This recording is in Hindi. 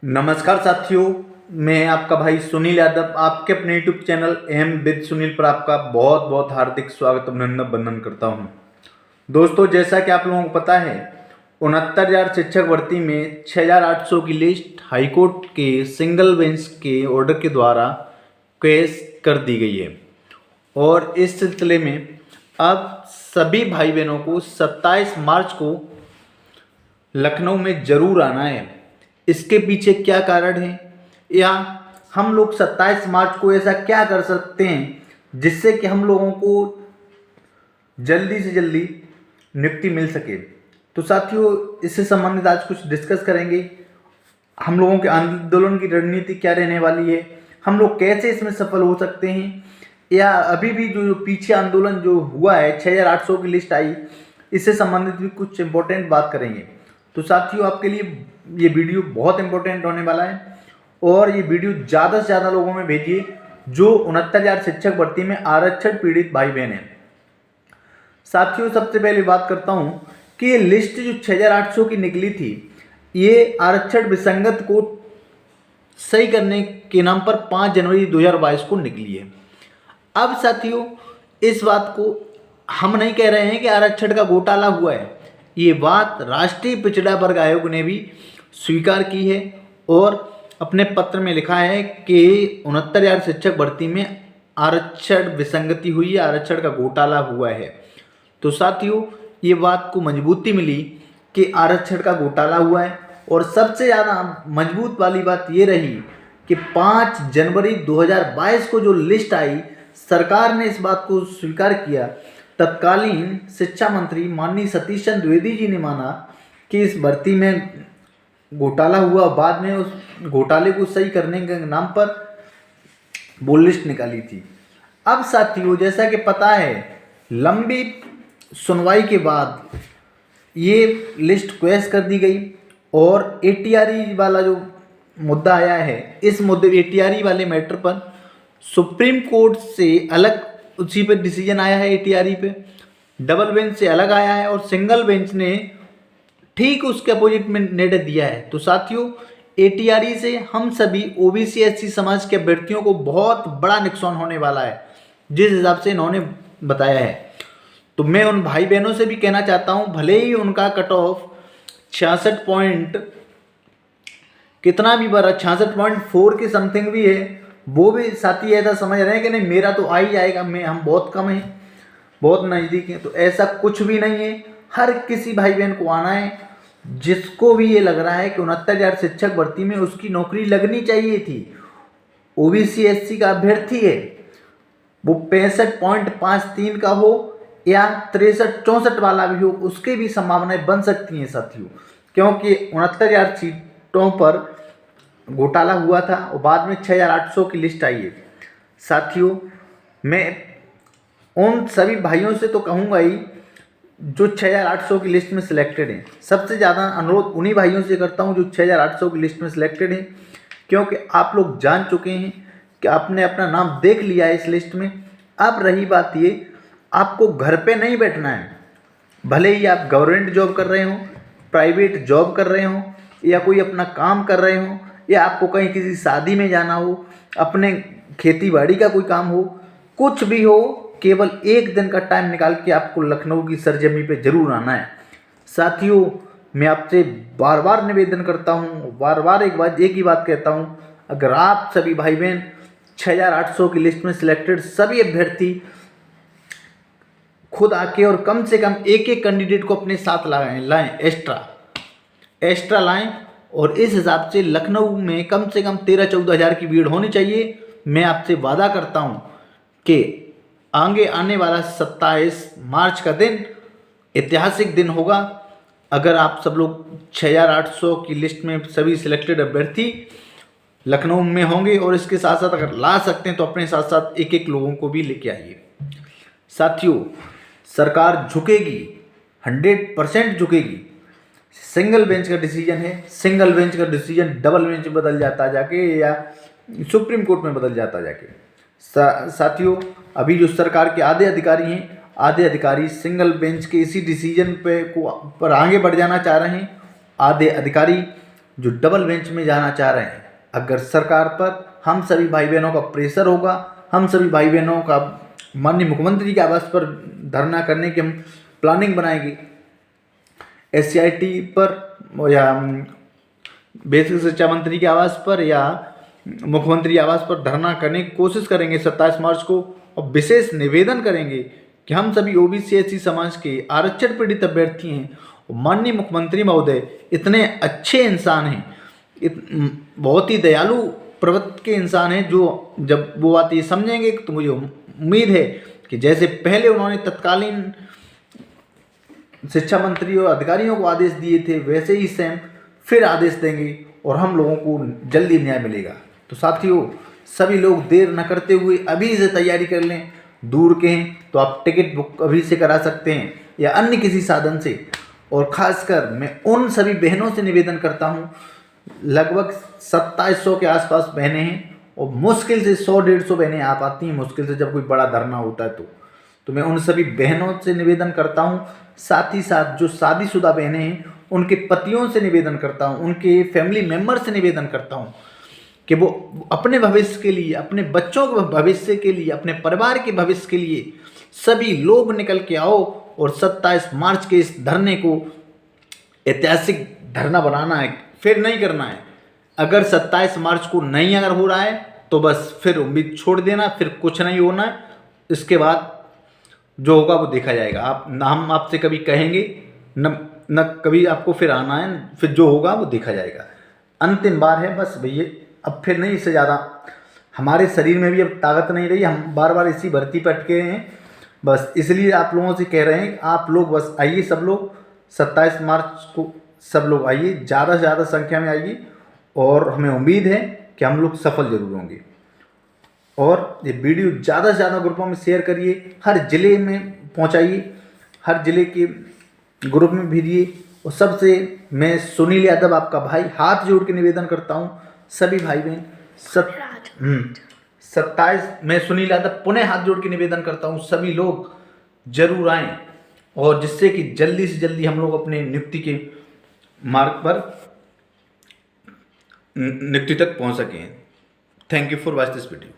नमस्कार साथियों, मैं आपका भाई सुनील यादव आपके अपने YouTube channel M with Sunil पर आपका बहुत बहुत हार्दिक स्वागत अभिनंदन वंदन करता हूं। दोस्तों, जैसा कि आप लोगों को पता है 69,000 शिक्षक भर्ती में 6,800 की लिस्ट हाईकोर्ट के सिंगल बेंच के ऑर्डर के द्वारा पेश कर दी गई है और इस सिलसिले में अब सभी भाई बहनों को 27 मार्च को लखनऊ में जरूर आना है। इसके पीछे क्या कारण है या हम लोग 27 मार्च को ऐसा क्या कर सकते हैं जिससे कि हम लोगों को जल्दी से जल्दी नियुक्ति मिल सके। तो साथियों, इससे संबंधित आज कुछ डिस्कस करेंगे। हम लोगों के आंदोलन की रणनीति क्या रहने वाली है, हम लोग कैसे इसमें सफल हो सकते हैं, या अभी भी जो पीछे आंदोलन जो हुआ है 6,800 की लिस्ट आई, इससे संबंधित भी कुछ इंपॉर्टेंट बात करेंगे। तो साथियों, आपके लिए ये वीडियो बहुत इंपॉर्टेंट होने वाला है और ये वीडियो ज़्यादा से ज़्यादा लोगों में भेजिए जो 69,000 शिक्षक भर्ती में आरक्षण पीड़ित भाई बहन हैं। साथियों, सबसे पहले बात करता हूँ कि ये लिस्ट जो 6,800 की निकली थी, ये आरक्षण विसंगत को सही करने के नाम पर 5 जनवरी 2022 को निकली है। अब साथियों, इस बात को हम नहीं कह रहे हैं कि आरक्षण का घोटाला हुआ है, ये बात राष्ट्रीय पिछड़ा वर्ग आयोग ने भी स्वीकार की है और अपने पत्र में लिखा है कि 69,000 शिक्षक भर्ती में आरक्षण विसंगति हुई है, आरक्षण का घोटाला हुआ है। तो साथियों, ये बात को मजबूती मिली कि आरक्षण का घोटाला हुआ है और सबसे ज़्यादा मजबूत वाली बात ये रही कि 5 जनवरी 2022 को जो लिस्ट आई, सरकार ने इस बात को स्वीकार किया। तत्कालीन शिक्षा मंत्री माननीय सतीश चंद्र द्विवेदी जी ने माना कि इस भर्ती में घोटाला हुआ, बाद में उस घोटाले को सही करने के नाम पर वो लिस्ट निकाली थी। अब साथियों, जैसा कि पता है, लंबी सुनवाई के बाद ये लिस्ट क्वेश कर दी गई और एटीआरई वाला जो मुद्दा आया है, इस मुद्दे एटीआरई वाले मैटर पर सुप्रीम कोर्ट से अलग उसी पे डिसीजन आया है। एटीआरई पे डबल बेंच से अलग आया है और सिंगल बेंच ने ठीक उसके अपोजिट में निर्णय दिया है। तो साथियों, एटीआरई से हम सभी ओबीसी एससी समाज के अभ्यर्थियों को बहुत बड़ा नुकसान होने वाला है, जिस हिसाब से इन्होंने बताया है। तो मैं उन भाई बहनों से भी कहना चाहता हूं, भले ही उनका कट ऑफ 66 पॉइंट कितना भी बड़ा 66.4 के समथिंग भी है, वो भी साथी ऐसा समझ रहे हैं कि नहीं मेरा तो आ ही जाएगा, हम बहुत कम हैं, बहुत नज़दीक हैं। तो ऐसा कुछ भी नहीं है, हर किसी भाई बहन को आना है जिसको भी ये लग रहा है कि 69,000 शिक्षक भर्ती में उसकी नौकरी लगनी चाहिए थी। ओबीसी एससी का अभ्यर्थी है, वो 65.53 का हो या 63-64 वाला भी हो, उसके भी संभावनाएं बन सकती हैं साथियों, क्योंकि 69,000 सीटों पर घोटाला हुआ था और बाद में 6,800 की लिस्ट आई है। साथियों, मैं उन सभी भाइयों से तो कहूँगा ही जो 6,800 की लिस्ट में सिलेक्टेड हैं। सबसे ज़्यादा अनुरोध उन्हीं भाइयों से करता हूँ जो 6,800 की लिस्ट में सिलेक्टेड हैं, क्योंकि आप लोग जान चुके हैं कि आपने अपना नाम देख लिया है इस लिस्ट में। अब रही बात ये, आपको घर पे नहीं बैठना है, भले ही आप गवर्नमेंट जॉब कर रहे हो, प्राइवेट जॉब कर रहे हो या कोई अपना काम कर रहे हो, या आपको कहीं किसी शादी में जाना हो, अपने खेती बाड़ी का कोई काम हो, कुछ भी हो, केवल एक दिन का टाइम निकाल के आपको लखनऊ की सरजमी पे जरूर आना है। साथियों, मैं आपसे बार बार निवेदन करता हूँ, बार बार एक ही बात कहता हूँ, अगर आप सभी भाई बहन 6,800 की लिस्ट में सिलेक्टेड सभी अभ्यर्थी खुद आके और कम से कम एक एक कैंडिडेट को अपने साथ लाएं, एक्स्ट्रा लाएं और इस हिसाब से लखनऊ में कम से कम 13-14 हज़ार की भीड़ होनी चाहिए। मैं आपसे वादा करता हूं कि आगे आने वाला 27 मार्च का दिन ऐतिहासिक दिन होगा। अगर आप सब लोग 6,800 की लिस्ट में सभी सिलेक्टेड अभ्यर्थी लखनऊ में होंगे और इसके साथ साथ अगर ला सकते हैं तो अपने साथ साथ एक एक लोगों को भी लेके आइए। साथियों, सरकार झुकेगी, 100% झुकेगी। सिंगल बेंच का डिसीजन है, सिंगल बेंच का डिसीजन डबल बेंच में बदल जाता जाके या सुप्रीम कोर्ट में बदल जाता जाके। साथियों, अभी जो सरकार के आधे अधिकारी हैं, आधे अधिकारी सिंगल बेंच के इसी डिसीजन पर आगे बढ़ जाना चाह रहे हैं, आधे अधिकारी जो डबल बेंच में जाना चाह रहे हैं, अगर सरकार पर हम सभी भाई बहनों का प्रेशर होगा, हम सभी भाई बहनों का माननीय मुख्यमंत्री के आवास पर धरना करने की हम प्लानिंग बनाएंगे, SCIT पर या बेसिक शिक्षा मंत्री के आवास पर या मुख्यमंत्री आवास पर धरना करने की कोशिश करेंगे 27 मार्च को, और विशेष निवेदन करेंगे कि हम सभी OBC SC समाज के आरक्षण पीड़ित अभ्यर्थी हैं, माननीय मुख्यमंत्री महोदय इतने अच्छे इंसान हैं, बहुत ही दयालु प्रवृत्ति के इंसान हैं, जो जब वो बात ये समझेंगे तो मुझे उम्मीद है कि जैसे पहले उन्होंने तत्कालीन शिक्षा मंत्री और अधिकारियों को आदेश दिए थे, वैसे ही सेम फिर आदेश देंगे और हम लोगों को जल्दी न्याय मिलेगा। तो साथियों, सभी लोग देर न करते हुए अभी से तैयारी कर लें। दूर के हैं तो आप टिकट बुक अभी से करा सकते हैं या अन्य किसी साधन से। और ख़ासकर मैं उन सभी बहनों से निवेदन करता हूं, लगभग 2700 के आसपास बहनें हैं और मुश्किल से 100-150 बहनें आ पाती हैं, मुश्किल से जब कोई बड़ा धरना होता है तो मैं उन सभी बहनों से निवेदन करता हूं, साथ ही साथ जो शादीशुदा बहनें हैं उनके पतियों से निवेदन करता हूं, उनके फैमिली मेम्बर से निवेदन करता हूं कि वो अपने भविष्य के लिए, अपने बच्चों के भविष्य के लिए, अपने परिवार के भविष्य के लिए सभी लोग निकल के आओ और 27 मार्च के इस धरने को ऐतिहासिक धरना बनाना है, फिर नहीं करना है। अगर 27 मार्च को नहीं अगर हो रहा है तो बस फिर उम्मीद छोड़ देना, फिर कुछ नहीं होना है। इसके बाद जो होगा वो देखा जाएगा। आप ना हम आपसे कभी कहेंगे न कभी आपको फिर आना है, फिर जो होगा वो देखा जाएगा। अंतिम बार है बस भैया, अब फिर नहीं, इससे ज़्यादा हमारे शरीर में भी अब ताकत नहीं रही, हम बार बार इसी भर्ती पर अटके हैं। बस इसलिए आप लोगों से कह रहे हैं कि आप लोग बस आइए, सब लोग 27 मार्च को सब लोग आइए, ज़्यादा से ज़्यादा संख्या में आइए और हमें उम्मीद है कि हम लोग सफल जरूर होंगे। और ये वीडियो ज़्यादा से ज़्यादा ग्रुपों में शेयर करिए, हर ज़िले में पहुंचाइए, हर ज़िले के ग्रुप में भेजिए। और सबसे मैं सुनील यादव आपका भाई हाथ जोड़ के निवेदन करता हूं, सभी भाई बहन 27 मैं सुनील यादव पुनः हाथ जोड़ के निवेदन करता हूं, सभी लोग जरूर आएं और जिससे कि जल्दी से जल्दी हम लोग अपने नियुक्ति के मार्ग पर नियुक्ति तक पहुंच सकें। Thank you for watch this video.